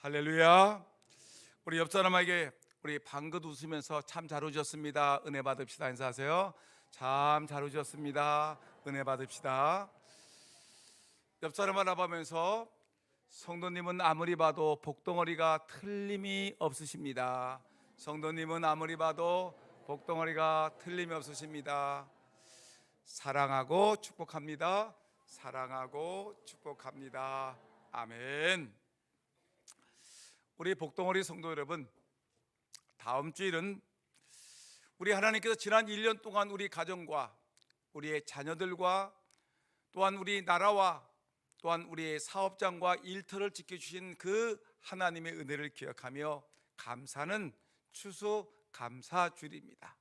할렐루야. 우리 옆 사람에게 우리 방긋 웃으면서 참 잘 오셨습니다, 은혜 받읍시다 인사하세요. 참 잘 오셨습니다, 은혜 받읍시다. 옆 사람 알아보면서 성도님은 아무리 봐도 복덩어리가 틀림이 없으십니다. 성도님은 아무리 봐도 복덩어리가 틀림이 없으십니다. 사랑하고 축복합니다. 사랑하고 축복합니다. 아멘. 우리 복덩어리 성도 여러분, 다음 주일은 우리 하나님께서 지난 1년 동안 우리 가정과 우리의 자녀들과 또한 우리 나라와 또한 우리의 사업장과 일터를 지켜주신 그 하나님의 은혜를 기억하며 감사하는 추수감사주일입니다.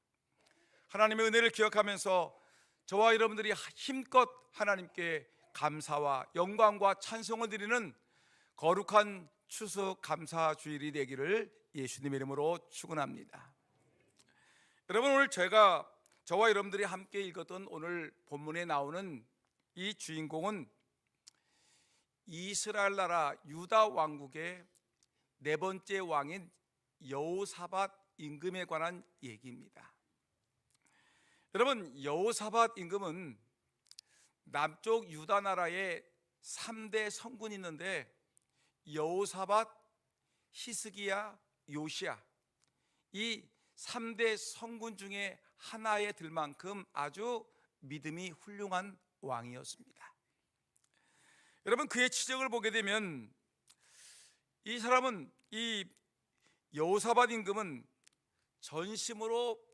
하나님의 은혜를 기억하면서 저와 여러분들이 힘껏 하나님께 감사와 영광과 찬송을 드리는 거룩한 추수감사주일이 되기를 예수님의 이름으로 축원합니다. 여러분, 오늘 저와 여러분들이 함께 읽었던 오늘 본문에 나오는 이 주인공은 이스라엘 나라 유다 왕국의 네 번째 왕인 여호사밧 임금에 관한 얘기입니다. 여러분, 여호사밧 임금은 남쪽 유다 나라에 3대 성군이 있는데 여호사밧, 히스기야, 요시야, 이 3대 성군 중에 하나에 들 만큼 아주 믿음이 훌륭한 왕이었습니다. 여러분, 그의 치적을 보게 되면 이 사람은, 이 여호사밧 임금은 전심으로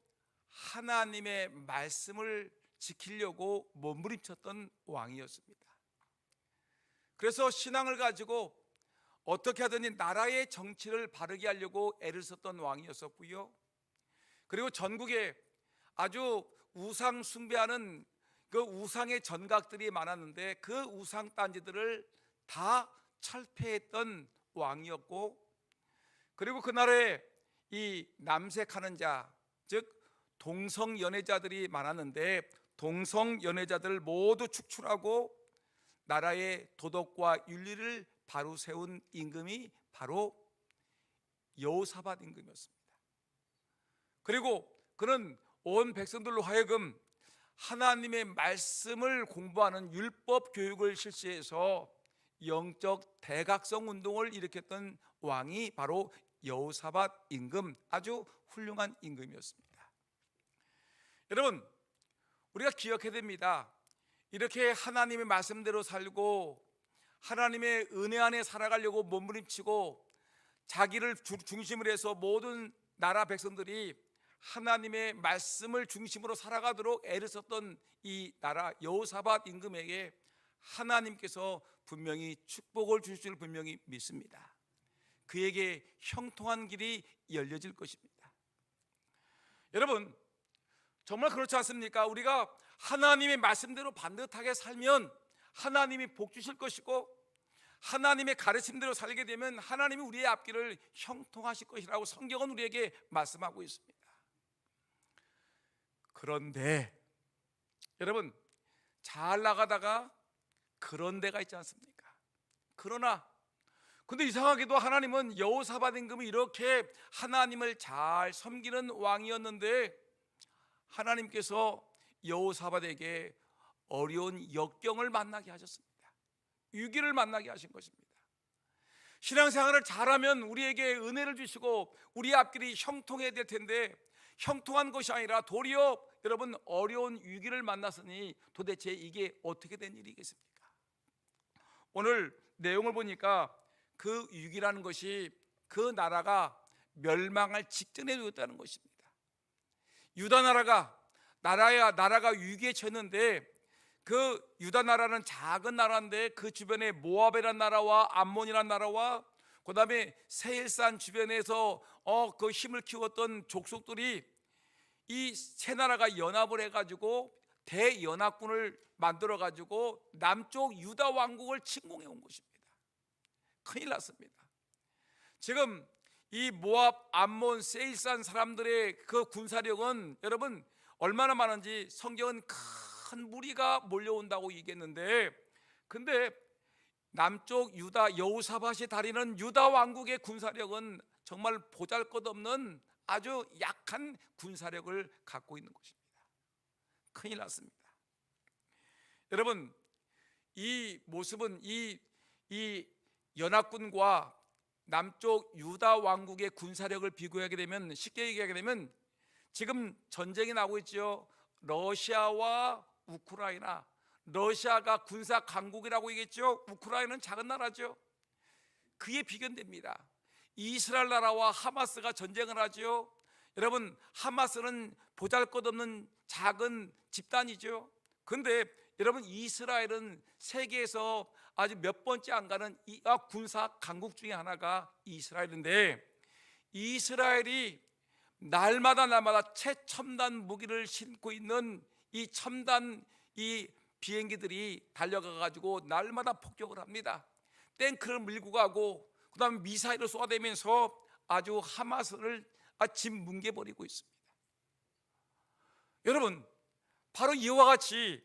하나님의 말씀을 지키려고 몸부림쳤던 왕이었습니다. 그래서 신앙을 가지고 어떻게 하든지 나라의 정치를 바르게 하려고 애를 썼던 왕이었었고요. 그리고 전국에 아주 우상 숭배하는 그 우상의 전각들이 많았는데 그 우상 단지들을 다 철폐했던 왕이었고, 그리고 그 나라에 이 남색하는 자, 즉 동성연애자들이 많았는데 동성연애자들을 모두 축출하고 나라의 도덕과 윤리를 바로 세운 임금이 바로 여호사밧 임금이었습니다. 그리고 그는 온 백성들로 하여금 하나님의 말씀을 공부하는 율법 교육을 실시해서 영적 대각성 운동을 일으켰던 왕이 바로 여호사밧 임금, 아주 훌륭한 임금이었습니다. 여러분, 우리가 기억해야 됩니다. 이렇게 하나님의 말씀대로 살고 하나님의 은혜 안에 살아가려고 몸부림치고 자기를 중심으로 해서 모든 나라 백성들이 하나님의 말씀을 중심으로 살아가도록 애를 썼던 이 나라 여호사밧 임금에게 하나님께서 분명히 축복을 주실 줄 분명히 믿습니다. 그에게 형통한 길이 열려질 것입니다. 여러분, 정말 그렇지 않습니까? 우리가 하나님의 말씀대로 반듯하게 살면 하나님이 복 주실 것이고, 하나님의 가르침대로 살게 되면 하나님이 우리의 앞길을 형통하실 것이라고 성경은 우리에게 말씀하고 있습니다. 그런데 여러분, 잘 나가다가 그런 데가 있지 않습니까? 근데 이상하게도 하나님은 여호사밧 임금이 이렇게 하나님을 잘 섬기는 왕이었는데 하나님께서 여호사밧에게 어려운 역경을 만나게 하셨습니다. 위기를 만나게 하신 것입니다. 신앙생활을 잘하면 우리에게 은혜를 주시고 우리의 앞길이 형통해야 될 텐데 형통한 것이 아니라 도리어 여러분 어려운 위기를 만났으니 도대체 이게 어떻게 된 일이겠습니까? 오늘 내용을 보니까 그 위기라는 것이 그 나라가 멸망할 직전에 놓였다는 것입니다. 유다 나라가 위기에 처했는데 그 유다 나라는 작은 나라인데 그 주변에 모압이라는 나라와 암몬이라는 나라와 그 다음에 세일산 주변에서 그 힘을 키웠던 족속들이 이 세 나라가 연합을 해가지고 대연합군을 만들어가지고 남쪽 유다 왕국을 침공해 온 것입니다. 큰일 났습니다. 지금 이 모압, 암몬, 세일산 사람들의 그 군사력은 여러분 얼마나 많은지 성경은 큰 무리가 몰려온다고 얘기했는데, 근데 남쪽 유다 여호사밧이 다리는 유다 왕국의 군사력은 정말 보잘것없는 아주 약한 군사력을 갖고 있는 것입니다. 큰일 났습니다. 여러분, 이 모습은 이 연합군과 남쪽 유다 왕국의 군사력을 비교하게 되면, 쉽게 얘기하게 되면 지금 전쟁이 나고 있죠. 러시아와 우크라이나. 러시아가 군사 강국이라고 얘기했죠. 우크라이나는 작은 나라죠. 그에 비견됩니다. 이스라엘 나라와 하마스가 전쟁을 하죠. 여러분, 하마스는 보잘것없는 작은 집단이죠. 그런데 여러분, 이스라엘은 세계에서 아주 몇 번째 안 가는 군사 강국 중에 하나가 이스라엘인데, 이스라엘이 날마다 최첨단 무기를 신고 있는 이 첨단 비행기들이 달려가 가지고 날마다 폭격을 합니다. 탱크를 밀고 가고 그다음에 미사일을 쏘아대면서 아주 하마스를 짓뭉개버리고 있습니다. 여러분, 바로 이와 같이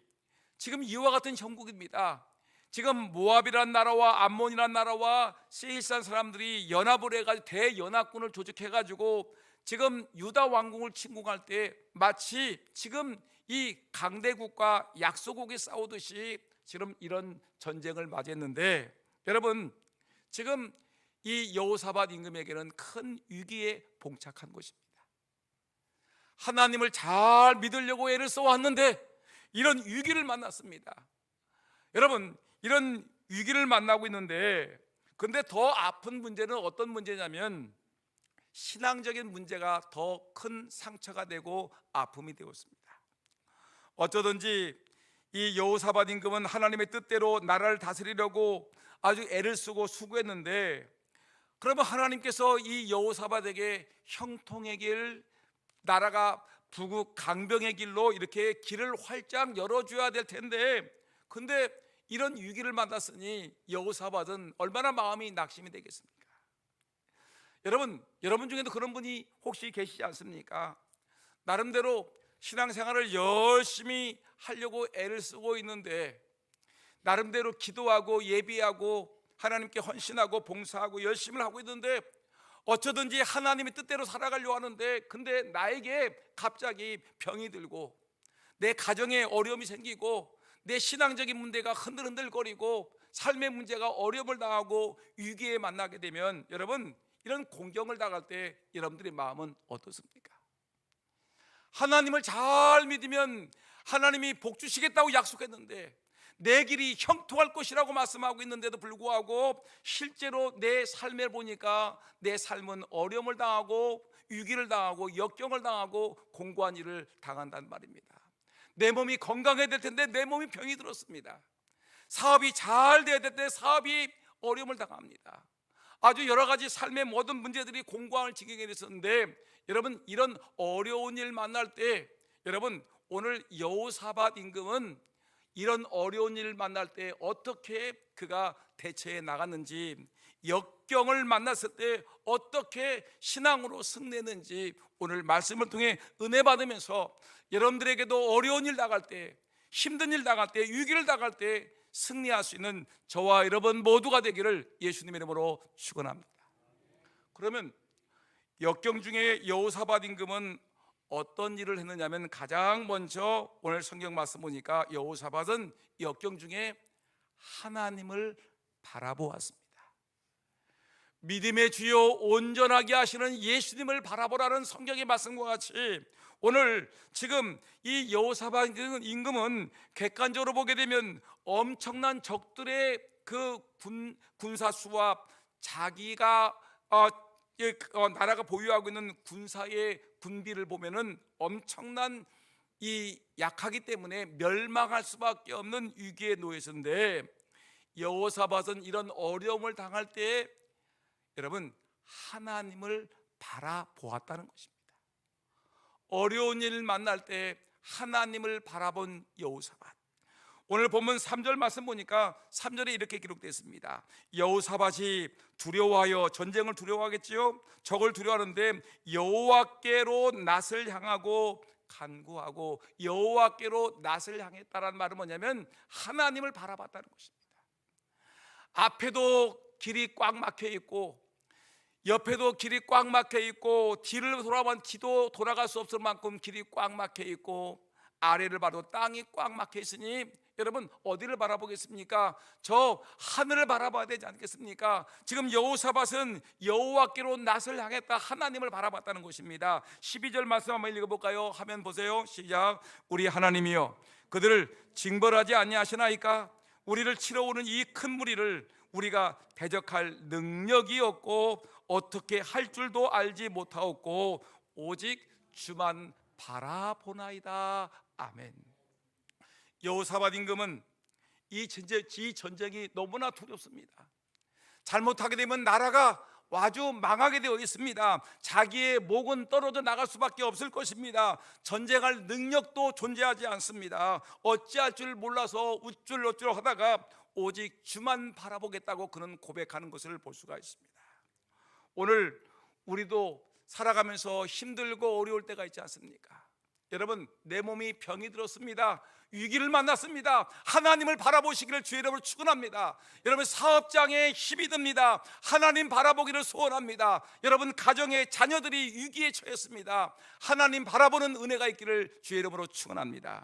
지금 이와 같은 형국입니다. 지금 모압이란 나라와 암몬이란 나라와 세일산 사람들이 연합을 해가지고 대연합군을 조직해가지고 지금 유다 왕국을 침공할 때 마치 지금 이 강대국과 약소국이 싸우듯이 지금 이런 전쟁을 맞이했는데, 여러분, 지금 이 여호사밧 임금에게는 큰 위기에 봉착한 것입니다. 하나님을 잘 믿으려고 애를 써왔는데 이런 위기를 만났습니다. 여러분, 이런 위기를 만나고 있는데, 근데 더 아픈 문제는 어떤 문제냐면 신앙적인 문제가 더 큰 상처가 되고 아픔이 되었습니다. 어쩌든지 이 여호사밧 임금은 하나님의 뜻대로 나라를 다스리려고 아주 애를 쓰고 수고했는데, 그러면 하나님께서 이 여호사밧에게 형통의 길, 나라가 부국 강병의 길로 이렇게 길을 활짝 열어줘야 될 텐데, 근데 이런 위기를 만났으니 여호사밧은 얼마나 마음이 낙심이 되겠습니까? 여러분 중에도 그런 분이 혹시 계시지 않습니까? 나름대로 신앙생활을 열심히 하려고 애를 쓰고 있는데, 나름대로 기도하고 예비하고 하나님께 헌신하고 봉사하고 열심히 하고 있는데, 어쩌든지 하나님의 뜻대로 살아가려고 하는데, 근데 나에게 갑자기 병이 들고 내 가정에 어려움이 생기고 내 신앙적인 문제가 흔들흔들거리고 삶의 문제가 어려움을 당하고 위기에 만나게 되면, 여러분, 이런 공경을 당할 때 여러분들의 마음은 어떻습니까? 하나님을 잘 믿으면 하나님이 복 주시겠다고 약속했는데, 내 길이 형통할 것이라고 말씀하고 있는데도 불구하고 실제로 내 삶을 보니까 내 삶은 어려움을 당하고 위기를 당하고 역경을 당하고 공고한 일을 당한다는 말입니다. 내 몸이 건강해야 될 텐데 내 몸이 병이 들었습니다. 사업이 잘 돼야 될 텐데 사업이 어려움을 당합니다. 아주 여러 가지 삶의 모든 문제들이 공고함을 지경에 있었는데, 여러분, 이런 어려운 일 만날 때, 여러분, 오늘 여호사밧 임금은 이런 어려운 일을 만날 때 어떻게 그가 대처해 나갔는지, 역경을 만났을 때 어떻게 신앙으로 승리했는지 오늘 말씀을 통해 은혜 받으면서 여러분들에게도 어려운 일 나갈 때, 힘든 일 나갈 때, 위기를 나갈 때 승리할 수 있는 저와 여러분 모두가 되기를 예수님의 이름으로 축원합니다. 그러면 역경 중에 여호사밧 임금은 어떤 일을 했느냐면, 가장 먼저 오늘 성경 말씀 보니까 여호사밧은 역경 중에 하나님을 바라보았습니다. 믿음의 주요 온전하게 하시는 예수님을 바라보라는 성경의 말씀과 같이 오늘 지금 이 여호사밧 임금은 객관적으로 보게 되면 엄청난 적들의 그 군사 수와 자기가 나라가 보유하고 있는 군사의 군비를 보면은 엄청난 이 약하기 때문에 멸망할 수밖에 없는 위기에 놓여 있었는데, 여호사밧은 이런 어려움을 당할 때 여러분 하나님을 바라보았다는 것입니다. 어려운 일을 만날 때 하나님을 바라본 여호사밧. 오늘 본문 3절 말씀 보니까 3절에 이렇게 기록되어 있습니다. 여호사밧이 두려워하여, 전쟁을 두려워하겠지요. 적을 두려워하는데 여호와께로 낯을 향하고 간구하고, 여호와께로 낯을 향했다라는 말은 뭐냐면 하나님을 바라봤다는 것입니다. 앞에도 길이 꽉 막혀 있고 옆에도 길이 꽉 막혀 있고 뒤를 돌아보면 뒤도 돌아갈 수 없을 만큼 길이 꽉 막혀 있고 아래를 봐도 땅이 꽉 막혀 있으니 여러분 어디를 바라보겠습니까? 저 하늘을 바라봐야 되지 않겠습니까? 지금 여호사밧은 여호와께로 낯을 향했다, 하나님을 바라봤다는 것입니다. 12절 말씀 한번 읽어볼까요? 화면 보세요. 시작. 우리 하나님이여 그들을 징벌하지 아니하시나이까? 우리를 치러오는 이 큰 무리를 우리가 대적할 능력이 없고 어떻게 할 줄도 알지 못하옵고 오직 주만 바라보나이다. 아멘. 여호사밧 임금은 이 전쟁이 너무나 두렵습니다. 잘못하게 되면 나라가 아주 망하게 되어 있습니다. 자기의 목은 떨어져 나갈 수밖에 없을 것입니다. 전쟁할 능력도 존재하지 않습니다. 어찌할 줄 몰라서 우쭐어쭈 하다가 오직 주만 바라보겠다고 그는 고백하는 것을 볼 수가 있습니다. 오늘 우리도 살아가면서 힘들고 어려울 때가 있지 않습니까? 여러분 내 몸이 병이 들었습니다. 위기를 만났습니다. 하나님을 바라보시기를 주의 이름으로 축원합니다. 여러분 사업장에 힘이 듭니다. 하나님 바라보기를 소원합니다. 여러분 가정의 자녀들이 위기에 처했습니다. 하나님 바라보는 은혜가 있기를 주의 이름으로 축원합니다.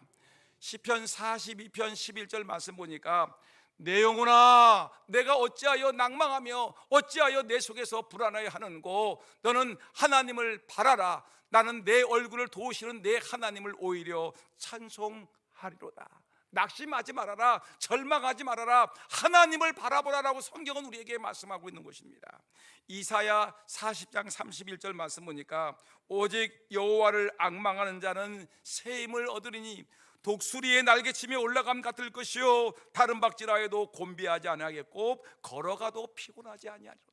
시편 42편 11절 말씀 보니까 내 영혼아 내가 어찌하여 낭망하며 어찌하여 내 속에서 불안하여 하는고 너는 하나님을 바라라. 나는 내 얼굴을 도우시는 내 하나님을 오히려 찬송하리로다. 낙심하지 말아라. 절망하지 말아라. 하나님을 바라보라라고 성경은 우리에게 말씀하고 있는 것입니다. 이사야 40장 31절 말씀 보니까 오직 여호와를 앙망하는 자는 새 힘을 얻으리니 독수리의 날개침에 올라감 같을 것이요 다른 박질하여도 곤비하지 아니하겠고 걸어가도 피곤하지 아니하리로다.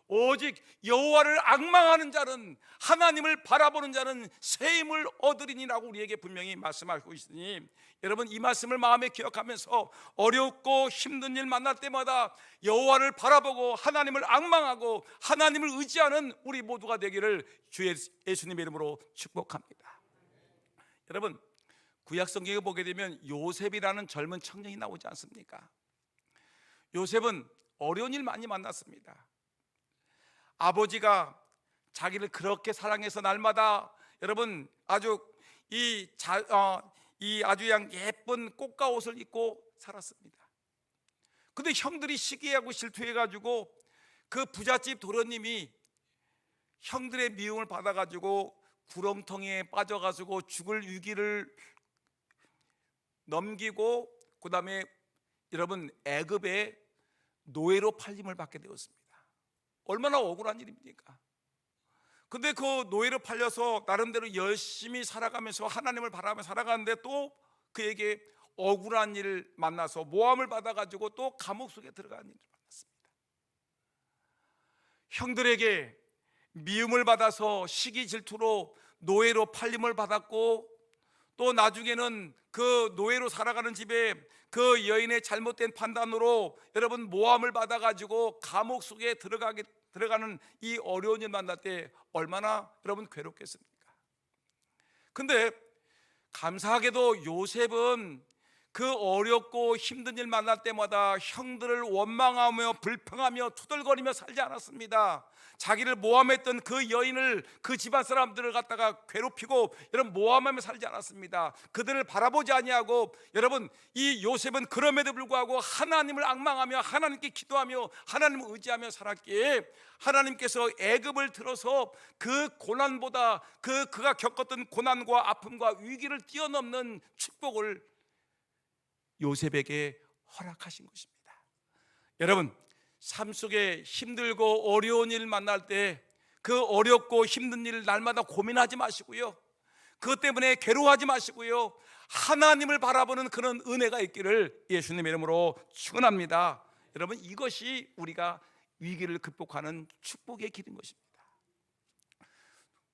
오직 여호와를 앙망하는 자는 하나님을 바라보는 자는 새 힘을 얻으리니라고 우리에게 분명히 말씀하고 있으니 여러분 이 말씀을 마음에 기억하면서 어렵고 힘든 일 만날 때마다 여호와를 바라보고 하나님을 앙망하고 하나님을 의지하는 우리 모두가 되기를 주 예수님의 이름으로 축복합니다. 여러분 구약 성경에 보게 되면 요셉이라는 젊은 청년이 나오지 않습니까? 요셉은 어려운 일 많이 만났습니다. 아버지가 자기를 그렇게 사랑해서 날마다 여러분 아주 아주 예쁜 꽃가 옷을 입고 살았습니다. 근데 형들이 시기하고 질투해가지고 그 부잣집 도련님이 형들의 미움을 받아가지고 구렁텅이에 빠져가지고 죽을 위기를 넘기고 그 다음에 여러분 애굽의 노예로 팔림을 받게 되었습니다. 얼마나 억울한 일입니까? 근데 그 노예로 팔려서 나름대로 열심히 살아가면서 하나님을 바라며 살아가는데 또 그에게 억울한 일을 만나서 모함을 받아가지고 또 감옥 속에 들어가는 일을 만났습니다. 형들에게 미움을 받아서 시기 질투로 노예로 팔림을 받았고 또 나중에는 그 노예로 살아가는 집에 그 여인의 잘못된 판단으로 여러분 모함을 받아가지고 감옥 속에 들어가는 이 어려운 일 만날 때 얼마나 여러분 괴롭겠습니까? 근데 감사하게도 요셉은 그 어렵고 힘든 일 만날 때마다 형들을 원망하며 불평하며 투덜거리며 살지 않았습니다. 자기를 모함했던 그 여인을 그 집안 사람들을 갖다가 괴롭히고 여러분 모함하며 살지 않았습니다. 그들을 바라보지 아니하고 여러분 이 요셉은 그럼에도 불구하고 하나님을 앙망하며 하나님께 기도하며 하나님을 의지하며 살았기에 하나님께서 애굽을 들어서 그 고난보다 그가 겪었던 고난과 아픔과 위기를 뛰어넘는 축복을 요셉에게 허락하신 것입니다. 여러분 삶 속에 힘들고 어려운 일 만날 때 그 어렵고 힘든 일 날마다 고민하지 마시고요, 그것 때문에 괴로워하지 마시고요, 하나님을 바라보는 그런 은혜가 있기를 예수님의 이름으로 축원합니다. 여러분 이것이 우리가 위기를 극복하는 축복의 길인 것입니다.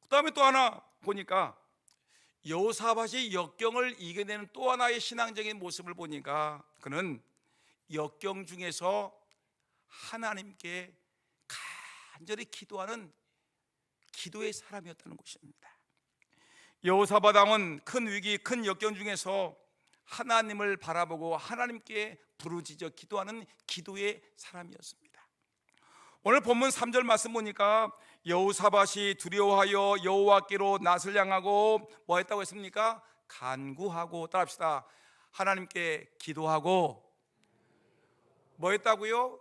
그 다음에 또 하나 보니까 여호사밧이 역경을 이겨내는 또 하나의 신앙적인 모습을 보니까 그는 역경 중에서 하나님께 간절히 기도하는 기도의 사람이었다는 것입니다. 여호사밧 왕은 큰 위기, 큰 역경 중에서 하나님을 바라보고 하나님께 부르짖어 기도하는 기도의 사람이었습니다. 오늘 본문 3절 말씀 보니까 여호사밧이 두려워하여 여호와께로 낯을 향하고 뭐 했다고 했습니까? 간구하고, 따라합시다. 하나님께 기도하고 뭐 했다고요?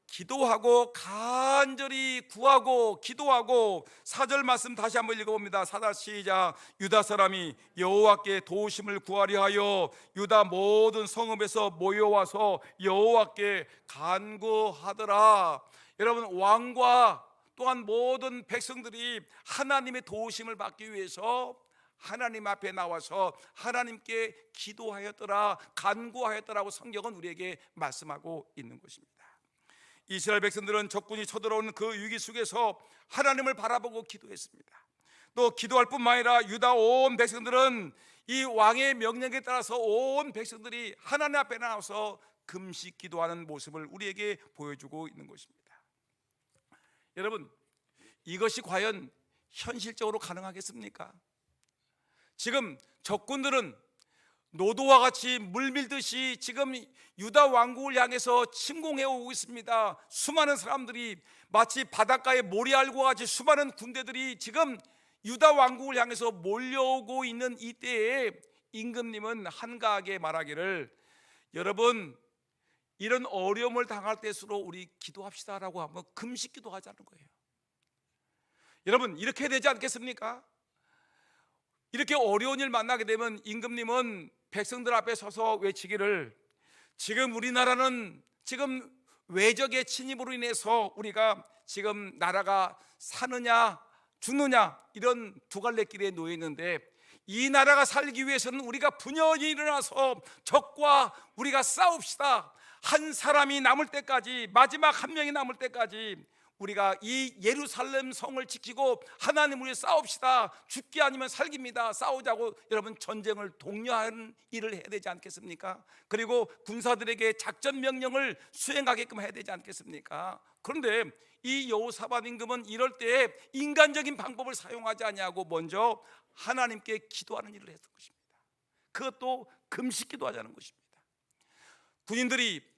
기도하고 간절히 구하고 기도하고. 4절 말씀 다시 한번 읽어봅니다. 시작. 유다 사람이 여호와께 도우심을 구하려 하여 유다 모든 성읍에서 모여와서 여호와께 간구하더라. 여러분, 왕과 또한 모든 백성들이 하나님의 도우심을 받기 위해서 하나님 앞에 나와서 하나님께 기도하였더라, 간구하였더라고 성경은 우리에게 말씀하고 있는 것입니다. 이스라엘 백성들은 적군이 쳐들어오는 그 위기 속에서 하나님을 바라보고 기도했습니다. 또 기도할 뿐만 아니라 유다 온 백성들은 이 왕의 명령에 따라서 온 백성들이 하나님 앞에 나와서 금식 기도하는 모습을 우리에게 보여주고 있는 것입니다. 여러분, 이것이 과연 현실적으로 가능하겠습니까? 지금 적군들은 노도와 같이 물밀듯이 지금 유다 왕국을 향해서 침공해 오고 있습니다. 수많은 사람들이 마치 바닷가에 모래알과 같이 수많은 군대들이 지금 유다 왕국을 향해서 몰려오고 있는 이때에 임금님은 한가하게 말하기를, 여러분, 이런 어려움을 당할 때일수록 우리 기도합시다라고 하면 금식 기도하자는 거예요. 여러분, 이렇게 되지 않겠습니까? 이렇게 어려운 일 만나게 되면 임금님은 백성들 앞에 서서 외치기를, 지금 우리나라는 지금 외적의 침입으로 인해서 우리가 지금 나라가 사느냐 죽느냐 이런 두 갈래 길에 놓여 있는데, 이 나라가 살기 위해서는 우리가 분연히 일어나서 적과 우리가 싸웁시다. 한 사람이 남을 때까지, 마지막 한 명이 남을 때까지 우리가 이 예루살렘 성을 지키고 하나님을 위해 싸웁시다. 죽기 아니면 살기입니다. 싸우자고 여러분 전쟁을 독려하는 일을 해야 되지 않겠습니까? 그리고 군사들에게 작전 명령을 수행하게끔 해야 되지 않겠습니까? 그런데 이 여호사밧 임금은 이럴 때 인간적인 방법을 사용하지 아니하고 먼저 하나님께 기도하는 일을 했던 것입니다. 그것도 금식 기도하자는 것입니다. 군인들이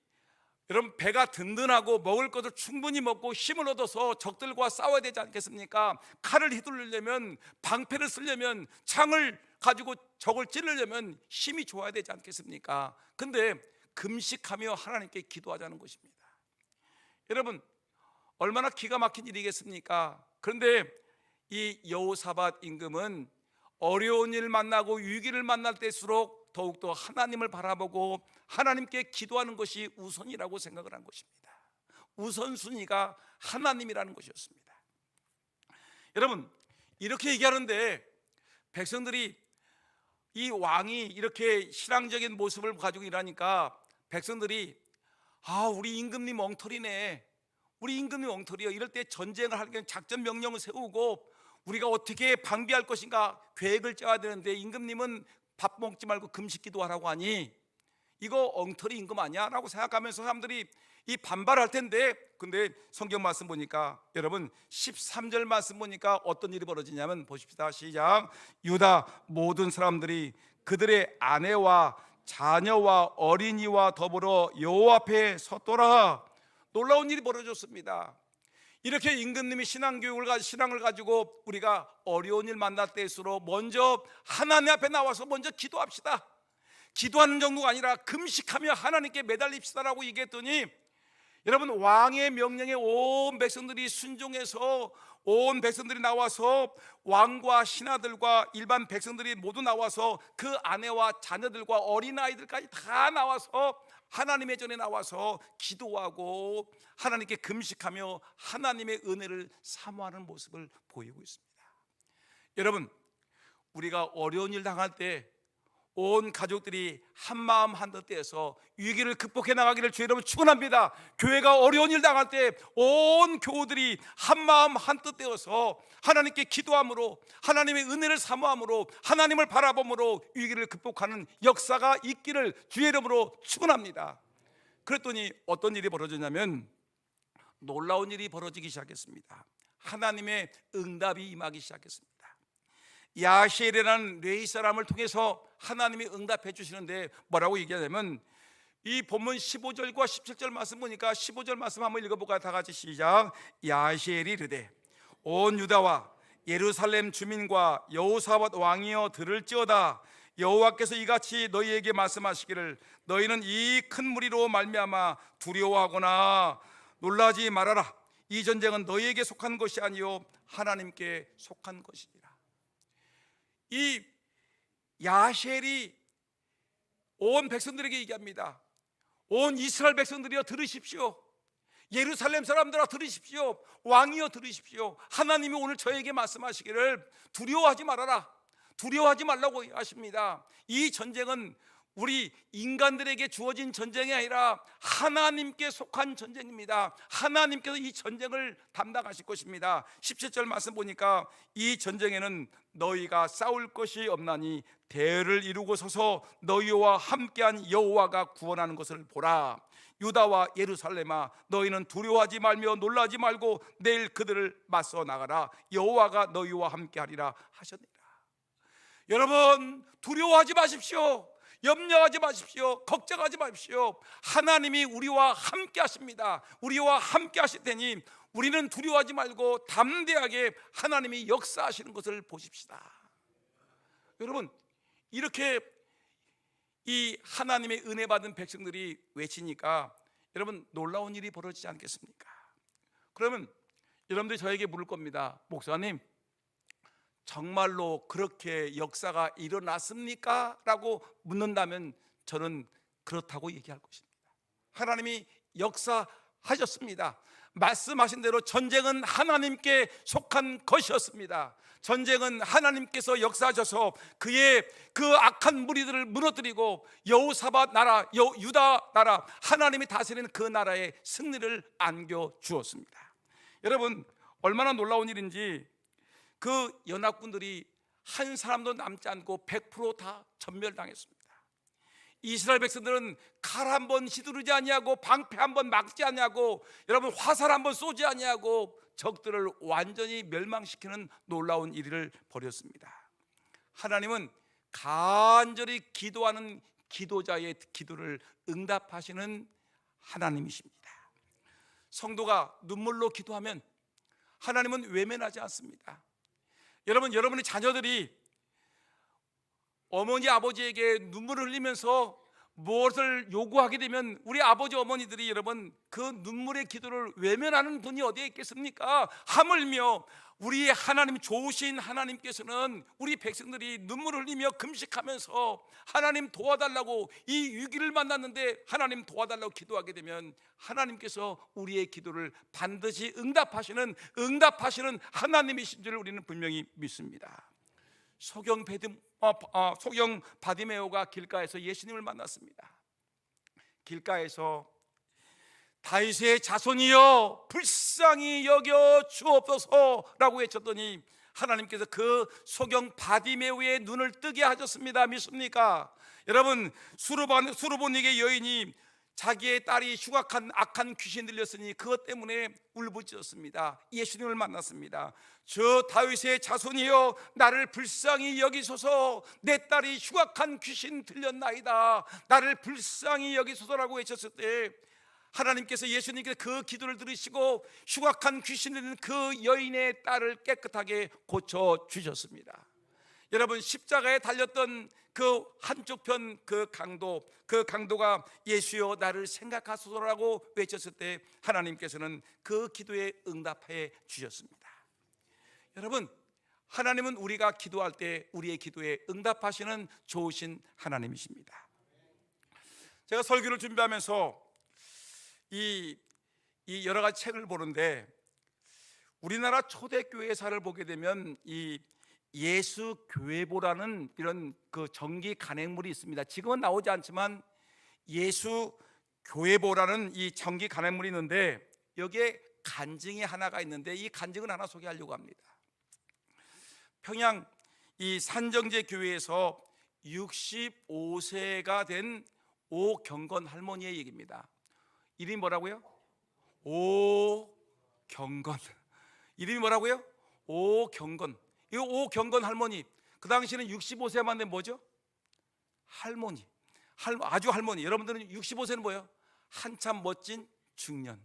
여러분 배가 든든하고 먹을 것을 충분히 먹고 힘을 얻어서 적들과 싸워야 되지 않겠습니까? 칼을 휘두르려면, 방패를 쓰려면, 창을 가지고 적을 찌르려면 힘이 좋아야 되지 않겠습니까? 근데 금식하며 하나님께 기도하자는 것입니다. 여러분, 얼마나 기가 막힌 일이겠습니까? 그런데 이 여호사밧 임금은 어려운 일 만나고 위기를 만날 때일수록 더욱더 하나님을 바라보고 하나님께 기도하는 것이 우선이라고 생각을 한 것입니다. 우선순위가 하나님이라는 것이었습니다. 여러분, 이렇게 얘기하는데 백성들이, 이 왕이 이렇게 신앙적인 모습을 가지고 일하니까 백성들이, 우리 임금님 엉터리네, 우리 임금님 엉터리요. 이럴 때 전쟁을 하려면 작전 명령을 세우고 우리가 어떻게 방비할 것인가 계획을 짜야 되는데 임금님은 밥 먹지 말고 금식 기도하라고 하니 이거 엉터리 임금 아니야? 라고 생각하면서 사람들이 이 반발할 텐데, 근데 성경 말씀 보니까 여러분 13절 말씀 보니까 어떤 일이 벌어지냐면 보십시다. 시작. 유다 모든 사람들이 그들의 아내와 자녀와 어린이와 더불어 여호와 앞에 섰더라. 놀라운 일이 벌어졌습니다. 이렇게 임금님이 신앙을 가지고 우리가 어려운 일 만날 때일수록 먼저 하나님 앞에 나와서 먼저 기도합시다. 기도하는 정도가 아니라 금식하며 하나님께 매달립시다라고 얘기했더니, 여러분 왕의 명령에 온 백성들이 순종해서 온 백성들이 나와서 왕과 신하들과 일반 백성들이 모두 나와서 그 아내와 자녀들과 어린아이들까지 다 나와서 하나님의 전에 나와서 기도하고 하나님께 금식하며 하나님의 은혜를 사모하는 모습을 보이고 있습니다. 여러분, 우리가 어려운 일 당할 때 온 가족들이 한마음 한뜻 되어서 위기를 극복해 나가기를 주의 이름으로 축원합니다. 교회가 어려운 일 당할 때 온 교우들이 한마음 한뜻 되어서 하나님께 기도함으로, 하나님의 은혜를 사모함으로, 하나님을 바라봄으로 위기를 극복하는 역사가 있기를 주의 이름으로 축원합니다. 그랬더니 어떤 일이 벌어졌냐면 놀라운 일이 벌어지기 시작했습니다. 하나님의 응답이 임하기 시작했습니다. 야시엘이라는 레위 사람을 통해서 하나님이 응답해 주시는데 뭐라고 얘기하냐면, 이 본문 15절과 17절 말씀 보니까 15절 말씀 한번 읽어볼까요? 다 같이 시작. 야시엘이 이르되 온 유다와 예루살렘 주민과 여호사밧 왕이여 들을지어다. 여호와께서 이같이 너희에게 말씀하시기를 너희는 이 큰 무리로 말미암아 두려워하거나 놀라지 말아라. 이 전쟁은 너희에게 속한 것이 아니요 하나님께 속한 것이니라. 이 야시엘이 온 백성들에게 얘기합니다. 온 이스라엘 백성들이여 들으십시오. 예루살렘 사람들아 들으십시오. 왕이여 들으십시오. 하나님이 오늘 저에게 말씀하시기를 두려워하지 말아라. 두려워하지 말라고 하십니다. 이 전쟁은 우리 인간들에게 주어진 전쟁이 아니라 하나님께 속한 전쟁입니다. 하나님께서 이 전쟁을 담당하실 것입니다. 17절 말씀 보니까 이 전쟁에는 너희가 싸울 것이 없나니 대를 이루고 서서 너희와 함께한 여호와가 구원하는 것을 보라. 유다와 예루살렘아 너희는 두려워하지 말며 놀라지 말고 내일 그들을 맞서 나가라. 여호와가 너희와 함께하리라 하셨느니라. 여러분 두려워하지 마십시오. 염려하지 마십시오. 걱정하지 마십시오. 하나님이 우리와 함께 하십니다. 우리와 함께 하실 테니 우리는 두려워하지 말고 담대하게 하나님이 역사하시는 것을 보십시다. 여러분 이렇게 이 하나님의 은혜 받은 백성들이 외치니까 여러분 놀라운 일이 벌어지지 않겠습니까? 그러면 여러분들이 저에게 물을 겁니다. 목사님 정말로 그렇게 역사가 일어났습니까? 라고 묻는다면 저는 그렇다고 얘기할 것입니다. 하나님이 역사하셨습니다. 말씀하신 대로 전쟁은 하나님께 속한 것이었습니다. 전쟁은 하나님께서 역사하셔서 그의 그 악한 무리들을 무너뜨리고 여호사밧 나라, 유다 나라, 하나님이 다스리는 그 나라에 승리를 안겨주었습니다. 여러분 얼마나 놀라운 일인지 그 연합군들이 한 사람도 남지 않고 100% 다 전멸당했습니다. 이스라엘 백성들은 칼 한 번 휘두르지 아니하고 방패 한 번 막지 아니하고 여러분 화살 한 번 쏘지 아니하고 적들을 완전히 멸망시키는 놀라운 일을 벌였습니다. 하나님은 간절히 기도하는 기도자의 기도를 응답하시는 하나님이십니다. 성도가 눈물로 기도하면 하나님은 외면하지 않습니다. 여러분, 여러분의 자녀들이 어머니 아버지에게 눈물을 흘리면서 무엇을 요구하게 되면 우리 아버지 어머니들이 여러분 그 눈물의 기도를 외면하는 분이 어디에 있겠습니까? 하물며 우리 하나님 좋으신 하나님께서는 우리 백성들이 눈물을 흘리며 금식하면서 하나님 도와달라고 이 위기를 만났는데 하나님 도와달라고 기도하게 되면 하나님께서 우리의 기도를 반드시 응답하시는 하나님이신 줄 우리는 분명히 믿습니다. 소경 바디메오가 길가에서 예수님을 만났습니다. 길가에서 다윗의 자손이여 불쌍히 여겨 주옵소서라고 외쳤더니 하나님께서 그 소경 바디메오의 눈을 뜨게 하셨습니다. 믿습니까? 여러분 수르보닉의 여인이 자기의 딸이 흉악한 악한 귀신 들렸으니 그것 때문에 울부짖었습니다. 예수님을 만났습니다. 저 다윗의 자손이여 나를 불쌍히 여기소서, 내 딸이 흉악한 귀신 들렸나이다, 나를 불쌍히 여기소서라고 외쳤을 때 하나님께서 예수님께서 그 기도를 들으시고 흉악한 귀신 들린 그 여인의 딸을 깨끗하게 고쳐주셨습니다. 여러분 십자가에 달렸던 그 한쪽 편 그 강도가 예수여 나를 생각하소서라고 외쳤을 때 하나님께서는 그 기도에 응답해 주셨습니다. 여러분 하나님은 우리가 기도할 때 우리의 기도에 응답하시는 좋으신 하나님이십니다. 제가 설교를 준비하면서 이 여러 가지 책을 보는데 우리나라 초대교회사를 보게 되면 이 예수교회보라는 이런 그 정기 간행물이 있습니다. 지금은 나오지 않지만 예수교회보라는 이 정기 간행물이 있는데 여기에 간증이 하나가 있는데 이 간증을 하나 소개하려고 합니다. 평양 이 산정제 교회에서 65세가 된 오경건 할머니의 얘기입니다. 이름이 뭐라고요? 오경건. 이름이 뭐라고요? 오경건. 이 오경건 할머니 그 당시에는 65세만 되면 뭐죠? 할머니. 아주 할머니. 여러분들은 65세는 뭐예요? 한참 멋진 중년.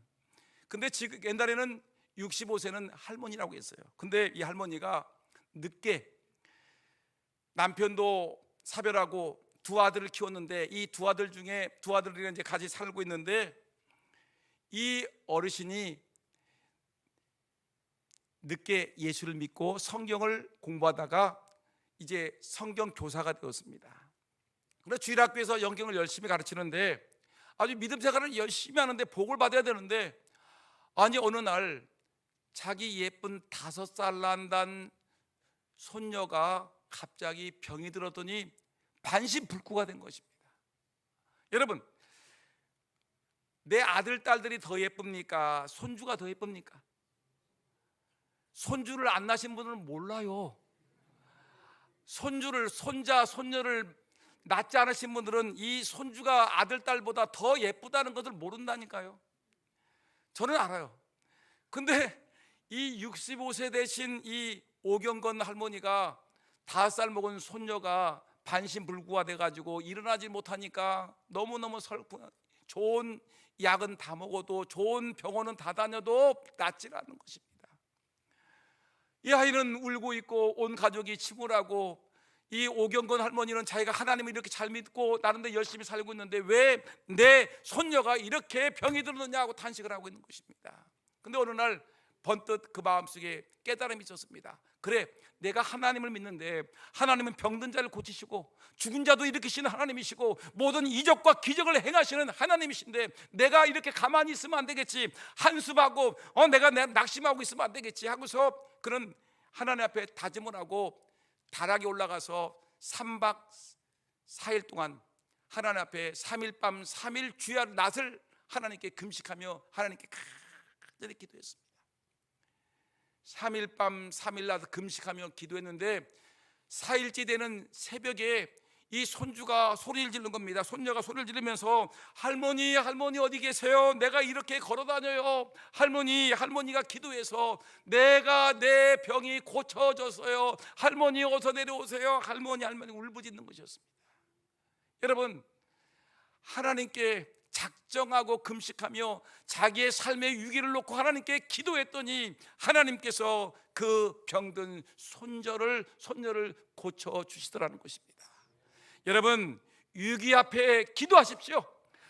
근데 지금 옛날에는 65세는 할머니라고 했어요. 근데 이 할머니가 늦게 남편도 사별하고 두 아들을 키웠는데, 이 두 아들 중에 두 아들이 이제 같이 살고 있는데, 이 어르신이 늦게 예수를 믿고 성경을 공부하다가 이제 성경 교사가 되었습니다. 그래서 주일학교에서 성경을 열심히 가르치는데, 아주 믿음 생활을 열심히 하는데 복을 받아야 되는데, 아니 어느 날 자기 예쁜 5살 난단 손녀가 갑자기 병이 들었더니 반신불구가 된 것입니다. 여러분, 내 아들 딸들이 더 예쁩니까? 손주가 더 예쁩니까? 손주를 안 낳으신 분들은 몰라요. 손주를, 손자, 손녀를 낳지 않으신 분들은 이 손주가 아들 딸보다 더 예쁘다는 것을 모른다니까요. 저는 알아요. 근데 이 65세 되신 이 오경건 할머니가 5살 먹은 손녀가 반신불구가 돼가지고 일어나지 못하니까 너무너무 슬픈, 좋은 약은 다 먹어도 좋은 병원은 다 다녀도 낫지 않는 것입니다. 이 아이는 울고 있고 온 가족이 침울하고, 이 오경건 할머니는 자기가 하나님을 이렇게 잘 믿고 나름대로 열심히 살고 있는데 왜 내 손녀가 이렇게 병이 들었느냐고 탄식을 하고 있는 것입니다. 근데 어느 날 번뜩 그 마음속에 깨달음이 있었습니다. 그래, 내가 하나님을 믿는데 하나님은 병든 자를 고치시고 죽은 자도 일으키시는 하나님이시고 모든 이적과 기적을 행하시는 하나님이신데 내가 이렇게 가만히 있으면 안 되겠지, 한숨하고 내가 낙심하고 있으면 안 되겠지 하고서 그는 하나님 앞에 다짐을 하고 다락에 올라가서 3박 4일 동안 하나님 앞에 3일 밤 3일 주야 낮을 하나님께 금식하며 하나님께 간절히 기도했습니다. 3일 밤 3일 낮 금식하며 기도했는데 4일째 되는 새벽에 이 손주가 소리를 지르는 겁니다. 손녀가 소리를 지르면서 할머니, 할머니 어디 계세요? 내가 이렇게 걸어다녀요. 할머니, 할머니가 기도해서 내가 내 병이 고쳐졌어요. 할머니 어서 내려오세요. 할머니, 할머니 울부짖는 것이었습니다. 여러분, 하나님께 작정하고 금식하며 자기의 삶의 위기를 놓고 하나님께 기도했더니 하나님께서 그 병든 손녀를 고쳐주시더라는 것입니다. 여러분, 위기 앞에 기도하십시오.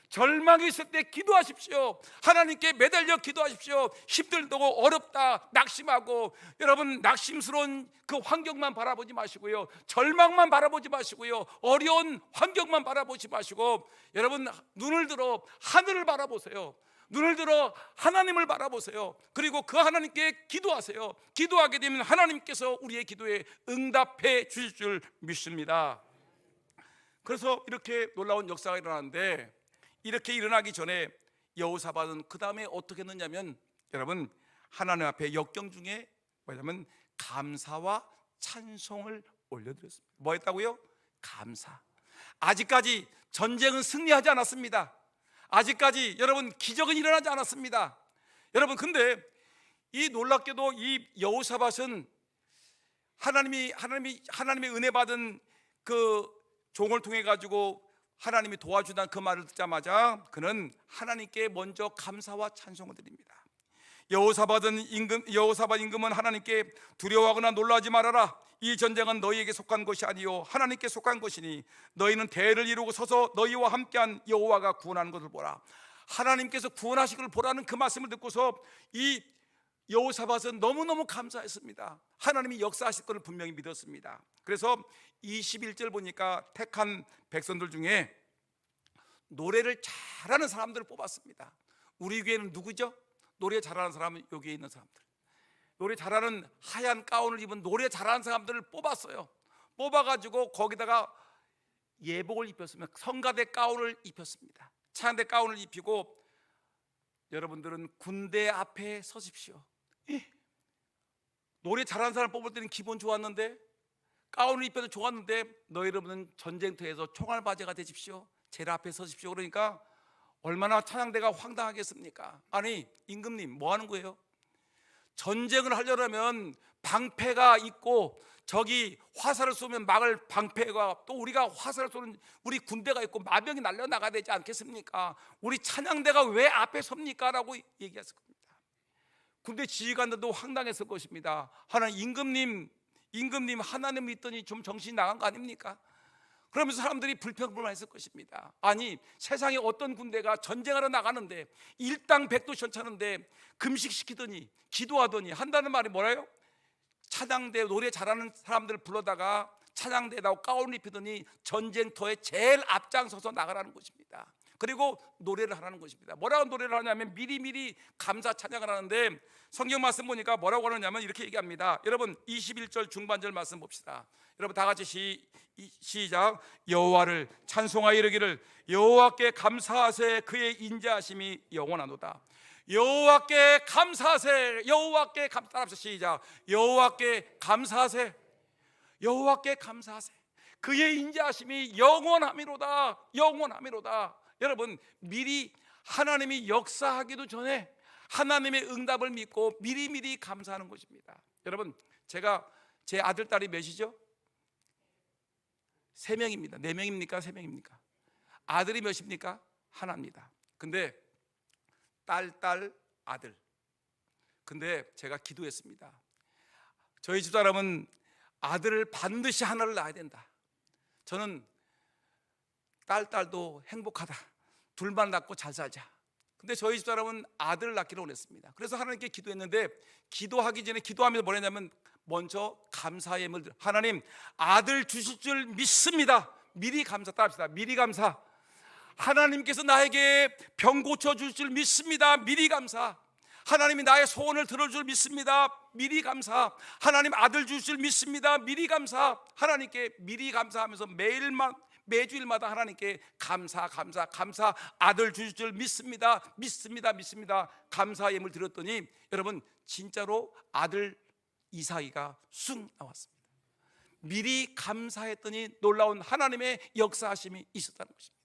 절망이 있을 때 기도하십시오. 하나님께 매달려 기도하십시오. 힘들고 어렵다 낙심하고, 여러분 낙심스러운 그 환경만 바라보지 마시고요, 절망만 바라보지 마시고요, 어려운 환경만 바라보지 마시고, 여러분 눈을 들어 하늘을 바라보세요. 눈을 들어 하나님을 바라보세요. 그리고 그 하나님께 기도하세요. 기도하게 되면 하나님께서 우리의 기도에 응답해 주실 줄 믿습니다. 그래서 이렇게 놀라운 역사가 일어나는데, 이렇게 일어나기 전에 여호사밧은 그 다음에 어떻게 했느냐면, 여러분 하나님 앞에 역경 중에 뭐냐면 감사와 찬송을 올려드렸습니다. 뭐 했다고요? 감사. 아직까지 전쟁은 승리하지 않았습니다. 아직까지 여러분 기적은 일어나지 않았습니다. 여러분, 근데 이 놀랍게도 이 여호사밧은 하나님의 은혜 받은 그 종을 통해 가지고 하나님이 도와주다는 그 말을 듣자마자 그는 하나님께 먼저 감사와 찬송을 드립니다. 여호사밧 임금은 하나님께 두려워하거나 놀라지 말아라. 이 전쟁은 너희에게 속한 것이 아니요 하나님께 속한 것이니 너희는 대를 이루고 서서 너희와 함께한 여호와가 구원하는 것을 보라. 하나님께서 구원하시기를 보라는 그 말씀을 듣고서 이 여호사밧은 너무너무 감사했습니다. 하나님이 역사하실 것을 분명히 믿었습니다. 그래서 21절 보니까 택한 백성들 중에 노래를 잘하는 사람들을 뽑았습니다. 우리 교회는 누구죠? 노래 잘하는 사람은 여기에 있는 사람들, 노래 잘하는 하얀 가운을 입은 노래 잘하는 사람들을 뽑았어요. 뽑아가지고 거기다가 예복을 입혔으면 성가대 가운을 입혔습니다. 찬양대 가운을 입히고 여러분들은 군대 앞에 서십시오. 노래 잘하는 사람 뽑을 때는 기분 좋았는데, 가운을 입혀도 좋았는데, 너희 여러분은 전쟁터에서 총알바지가 되십시오. 제일 앞에 서십시오. 그러니까 얼마나 찬양대가 황당하겠습니까? 아니 임금님 뭐 하는 거예요? 전쟁을 하려면 방패가 있고 적이 화살을 쏘면 막을 방패가, 또 우리가 화살을 쏘는 우리 군대가 있고 마병이 날려나가야 되지 않겠습니까? 우리 찬양대가 왜 앞에 섭니까? 라고 얘기했을 겁니다. 군대 지휘관들도 황당했을 것입니다. 하나님, 임금님 하나님 믿더니 좀 정신이 나간 거 아닙니까? 그러면서 사람들이 불평불만했을 것입니다. 아니, 세상에 어떤 군대가 전쟁하러 나가는데 일당 백도 시원찮은데 금식시키더니 기도하더니 한다는 말이 뭐래요? 찬양대 노래 잘하는 사람들 불러다가 찬양대라고 가운 입히더니 전쟁터에 제일 앞장서서 나가라는 것입니다. 그리고 노래를 하라는 것입니다. 뭐라고 노래를 하냐면 미리미리 감사 찬양을 하는데, 성경 말씀 보니까 뭐라고 하느냐면 이렇게 얘기합니다. 여러분 21절 중반절 말씀 봅시다. 여러분 다 같이 시작. 여호와를 찬송하여 이르기를 여호와께 감사하세, 그의 인자하심이 영원하도다. 여호와께 감사하세, 여호와께 따라합시다. 시작. 여호와께 감사하세, 여호와께 감사하세, 그의 인자하심이 영원함이로다, 영원함이로다. 여러분, 미리 하나님이 역사하기도 전에 하나님의 응답을 믿고 미리미리 감사하는 것입니다. 여러분, 제가 제 아들 딸이 몇이죠? 3명입니다. 4명입니까? 3명입니까? 아들이 몇입니까? 하나입니다. 근데 딸, 아들. 근데 제가 기도했습니다. 저희 집사람은 아들을 반드시 하나를 낳아야 된다. 저는 딸도 행복하다. 둘만 낳고 잘 살자. 근데 저희 집사람은 아들을 낳기를 원했습니다. 그래서 하나님께 기도했는데, 기도하기 전에 기도하면서 뭐냐면 먼저 감사의 예물, 하나님 아들 주실 줄 믿습니다. 미리 감사. 따라합시다. 미리 감사. 하나님께서 나에게 병 고쳐줄 줄 믿습니다. 미리 감사. 하나님이 나의 소원을 들어줄 줄 믿습니다. 미리 감사. 하나님 아들 주실 줄 믿습니다. 미리 감사. 하나님께 미리 감사하면서 매주일마다 하나님께 감사. 아들 주실 줄 믿습니다. 감사 예물 드렸더니 여러분 진짜로 아들 이삭이가 쑥 나왔습니다. 미리 감사했더니 놀라운 하나님의 역사하심이 있었다는 것입니다.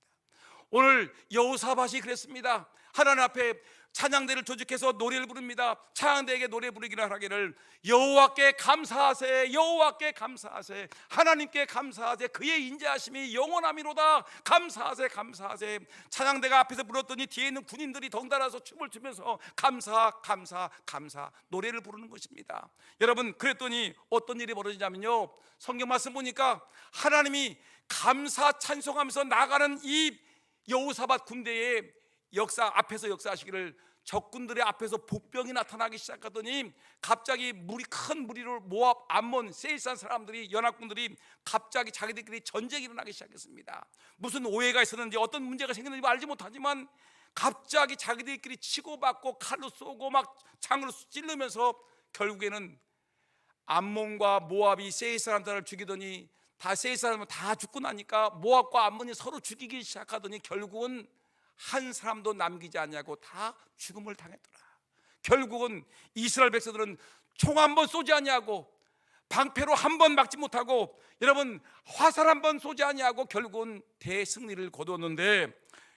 오늘 여호사밧이 그랬습니다. 하나님 앞에 찬양대를 조직해서 노래를 부릅니다. 찬양대에게 노래 부르기를 하기를 여호와께 감사하세, 여호와께 감사하세, 하나님께 감사하세, 그의 인자하심이 영원함이로다. 감사하세. 찬양대가 앞에서 불렀더니 뒤에 있는 군인들이 덩달아서 춤을 추면서 감사 노래를 부르는 것입니다. 여러분, 그랬더니 어떤 일이 벌어지냐면요, 성경 말씀 보니까 하나님이 감사 찬송하면서 나가는 이 여호사밧 군대의 앞에서 역사하시기를 적군들의 앞에서 복병이 나타나기 시작하더니 갑자기 큰 무리로 모압, 암몬, 세일산 사람들이, 연합군들이 갑자기 자기들끼리 전쟁이 일어나기 시작했습니다. 무슨 오해가 있었는지 어떤 문제가 생겼는지 알지 못하지만 갑자기 자기들끼리 치고받고 칼로 쏘고 막 창으로 찔르면서 결국에는 암몬과 모압이 세일 사람들을 죽이더니 세일 사람은 다 죽고 나니까 모압과 암몬이 서로 죽이기 시작하더니 결국은 한 사람도 남기지 않냐고 다 죽음을 당했더라. 결국은 이스라엘 백성들은 총 한 번 쏘지 않냐고, 방패로 한 번 막지 못하고, 여러분 화살 한 번 쏘지 않냐고 결국은 대승리를 거두었는데,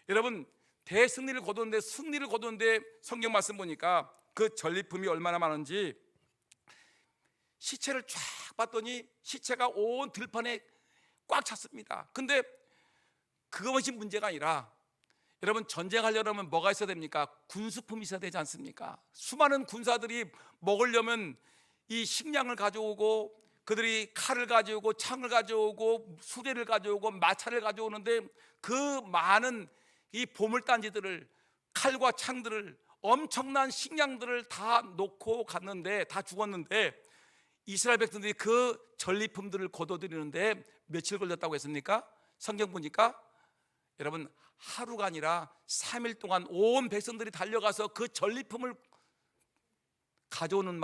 여러분 승리를 거두었는데 성경 말씀 보니까 그 전리품이 얼마나 많은지, 시체를 쫙 봤더니 시체가 온 들판에 꽉 찼습니다. 근데 그것이 문제가 아니라, 여러분 전쟁하려면 뭐가 있어야 됩니까? 군수품이 있어야 되지 않습니까? 수많은 군사들이 먹으려면 이 식량을 가져오고, 그들이 칼을 가져오고 창을 가져오고 수레를 가져오고 마차를 가져오는데, 그 많은 이 보물단지들을, 칼과 창들을, 엄청난 식량들을 다 놓고 갔는데, 다 죽었는데 이스라엘 백성들이 그 전리품들을 거둬들이는데 며칠 걸렸다고 했습니까? 성경 보니까 여러분 하루가 아니라 3일 동안 온 백성들이 달려가서 그 전리품을 가져오는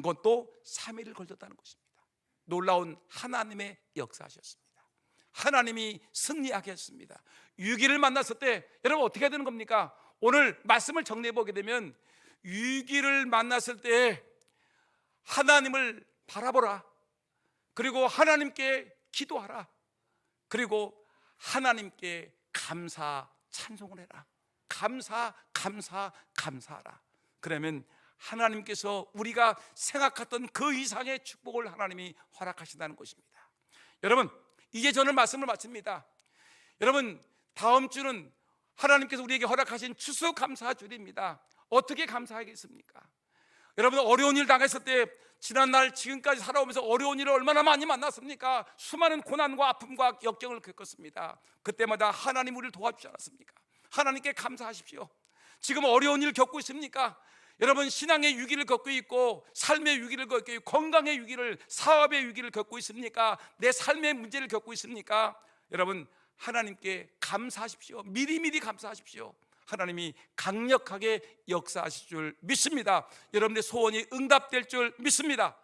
것도 3일을 걸렸다는 것입니다. 놀라운 하나님의 역사하셨습니다. 하나님이 승리하게 했습니다. 6일을 만났을 때 여러분 어떻게 해야 되는 겁니까? 오늘 말씀을 정리해 보게 되면 6일을 만났을 때 하나님을 바라보라. 그리고 하나님께 기도하라. 그리고 하나님께 감사 찬송을 해라. 감사하라. 그러면 하나님께서 우리가 생각했던 그 이상의 축복을 하나님이 허락하신다는 것입니다. 여러분, 이제 저는 말씀을 마칩니다. 여러분, 다음 주는 하나님께서 우리에게 허락하신 추수감사주일입니다. 어떻게 감사하겠습니까? 여러분, 어려운 일 당했을 때 지난날 지금까지 살아오면서 어려운 일을 얼마나 많이 만났습니까? 수많은 고난과 아픔과 역경을 겪었습니다. 그때마다 하나님 우리를 도와주지 않았습니까? 하나님께 감사하십시오. 지금 어려운 일 겪고 있습니까? 여러분, 신앙의 위기를 겪고 있고 삶의 위기를 겪고 있고 건강의 위기를, 사업의 위기를 겪고 있습니까? 내 삶의 문제를 겪고 있습니까? 여러분, 하나님께 감사하십시오. 미리미리 감사하십시오. 하나님이 강력하게 역사하실 줄 믿습니다. 여러분의 소원이 응답될 줄 믿습니다.